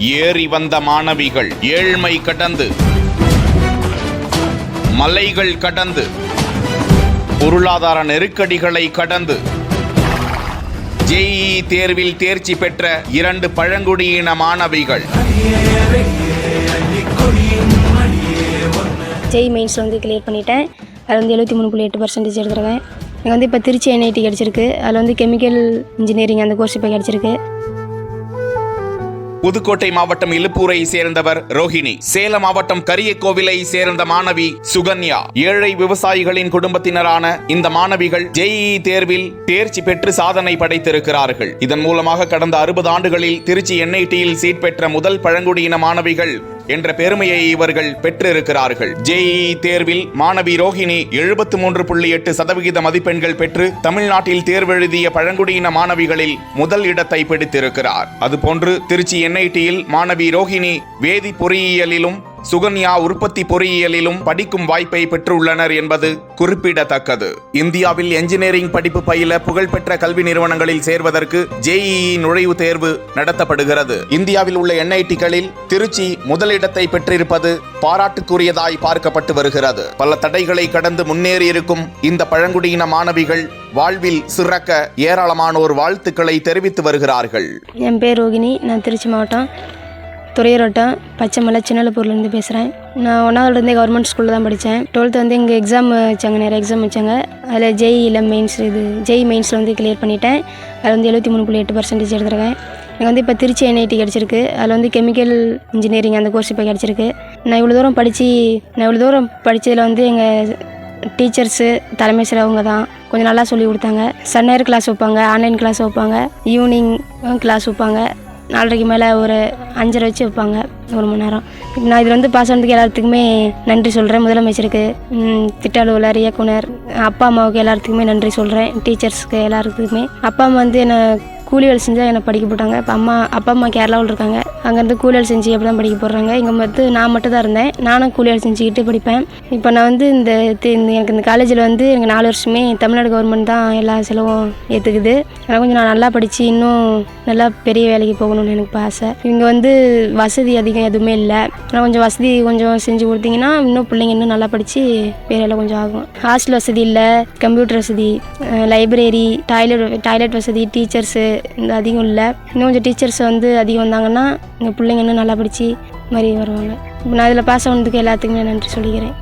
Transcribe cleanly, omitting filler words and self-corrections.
ஏறி வந்த மாணவிகள் ஏழ்மை கடந்து, மலைகள் கடந்து, பொருளாதார நெருக்கடிகளை கடந்து ஜேஇஇ தேர்வில் தேர்ச்சி பெற்ற 2 பழங்குடியின மாணவிகள். ஜேஇ மெயின்ஸில் வந்து கிளியர் பண்ணிட்டேன். அதில் வந்து 73.8% எடுத்துருக்கேன். எனக்கு வந்து இப்போ திருச்சி NIT கிடச்சிருக்கு. அதில் வந்து கெமிக்கல் இன்ஜினியரிங் அந்த கோர்ஸ் இப்போ கிடச்சிருக்கு. புதுக்கோட்டை மாவட்டம் இலுப்பூரை சேர்ந்தவர் ரோஹிணி. சேலம் மாவட்டம் கரியக்கோவிலை சேர்ந்த மாணவி சுகன்யா. ஏழை விவசாயிகளின் குடும்பத்தினரான இந்த மாணவிகள் ஜேஇஇ தேர்வில் தேர்ச்சி பெற்று சாதனை படைத்திருக்கிறார்கள். இதன் மூலமாக கடந்த 60 ஆண்டுகளில் திருச்சி NITயில் சீட் பெற்ற முதல் பழங்குடியின மாணவிகள் என்ற பெருமையை இவர்கள் பெற்றிருக்கிறார்கள். ஜேஇஇ தேர்வில் மாணவி ரோஹிணி 73.8% மதிப்பெண்கள் பெற்று தமிழ்நாட்டில் தேர்வெழுதிய பழங்குடியின மாணவிகளில் முதல் இடத்தை பிடித்திருக்கிறார். அதுபோன்று திருச்சி NITயில் மாணவி ரோஹிணி வேதி பொறியியலிலும் சுகன்யா உற்பத்தி பொறியியலிலும் படிக்கும் வாய்ப்பை பெற்றுள்ளனர் என்பது குறிப்பிடத்தக்கது. இந்தியாவில் என்ஜினியரிங் படிப்பு பயில புகழ்பெற்ற கல்வி நிறுவனங்களில் சேர்வதற்கு ஜேஇஇ நுழைவுத் தேர்வு நடத்தப்படுகிறது. இந்தியாவில் உள்ள NITகளில் திருச்சி முதலிடத்தை பெற்றிருப்பது பாராட்டுக்குரியதாய் பார்க்கப்பட்டு வருகிறது. பல தடைகளை கடந்து முன்னேறி இருக்கும் இந்த பழங்குடியின மாணவிகள் வாழ்வில் சிறக்க ஏராளமானோர் வாழ்த்துக்களை தெரிவித்து வருகிறார்கள். என் பேர் ரோகிணி. நான் திருச்சி மாவட்டம் துறையூரோட்டம் பச்சைமலை சின்னலப்பூர்லேருந்து பேசுகிறேன். நான் 1ஆவதுலேருந்தே கவர்மெண்ட் ஸ்கூலில் தான் படித்தேன். 12th வந்து இங்கே எக்ஸாம் வச்சாங்க, நிறைய எக்ஸாம் வச்சாங்க. அதில் ஜேஇஇயில் ஜேஇ மெயின்ஸில் வந்து கிளியர் பண்ணிட்டேன். அதில் வந்து 73.8% எடுத்துருக்கேன். எனக்கு வந்து இப்போ திருச்சி NIT கிடச்சிருக்கு. அதில் வந்து கெமிக்கல் இன்ஜினியரிங் அந்த கோர்ஸ் இப்போ கிடச்சிருக்கு. நான் இவ்வளோ தூரம் படித்ததில் வந்து எங்கள் டீச்சர்ஸு தலைமை சார் அவங்க தான் கொஞ்சம் நல்லா சொல்லி கொடுத்தாங்க. சன் கிளாஸ் வைப்பாங்க, ஆன்லைன் கிளாஸ் வைப்பாங்க, ஈவினிங் கிளாஸ் வைப்பாங்க. 4:30 மேலே ஒரு 5:30 வச்சு வைப்பாங்க, 1 மணி நேரம். நான் இதில் வந்து பாஸ் ஆனதுக்கு எல்லாத்துக்குமே நன்றி சொல்கிறேன். முதலமைச்சருக்கு, திட்ட அலுவலர், இயக்குனர், அப்பா அம்மாவுக்கு எல்லாத்துக்குமே நன்றி சொல்கிறேன். டீச்சர்ஸ்க்கு எல்லாத்துக்குமே. அப்பா அம்மா வந்து என்னை கூலி வேலை செஞ்சால் என்னை படிக்க போட்டாங்க. இப்போ அப்பா அம்மா கேரளாவில் இருக்காங்க. அங்கேருந்து கூலி வேலை செஞ்சு அப்படி தான் படிக்க போடுறாங்க. இங்கே வந்து நான் மட்டும் தான் இருந்தேன். நானும் கூலி வேலை செஞ்சுக்கிட்டு படிப்பேன். இப்போ நான் வந்து எனக்கு இந்த காலேஜில் வந்து எனக்கு 4 வருஷமே தமிழ்நாடு கவர்மெண்ட் தான் எல்லா செலவும் ஏற்றுக்குது. ஆனால் கொஞ்சம் நான் நல்லா படித்து இன்னும் நல்லா பெரிய வேலைக்கு போகணும்னு எனக்கு ஆசை. இங்கே வந்து வசதி அதிகம் எதுவுமே இல்லை. ஆனால் கொஞ்சம் வசதி செஞ்சு கொடுத்தீங்கன்னா இன்னும் பிள்ளைங்க இன்னும் நல்லா படித்து வேலையில் கொஞ்சம் ஆகும். ஹாஸ்டல் வசதி இல்லை, கம்ப்யூட்டர் வசதி, லைப்ரரி, டாய்லெட் வசதி, டீச்சர்ஸு இந்த அதிகம் இல்லை. இன்னும் கொஞ்சம் டீச்சர்ஸ் வந்து அதிகம் வந்தாங்கன்னா எங்கள் பிள்ளைங்க இன்னும் நல்லா படித்து மாதிரி வருவாங்க. இப்போ நான் இதில் பாஸ் ஆனதுக்கு எல்லாத்துக்குமே நன்றி சொல்லிக்கிறேன்.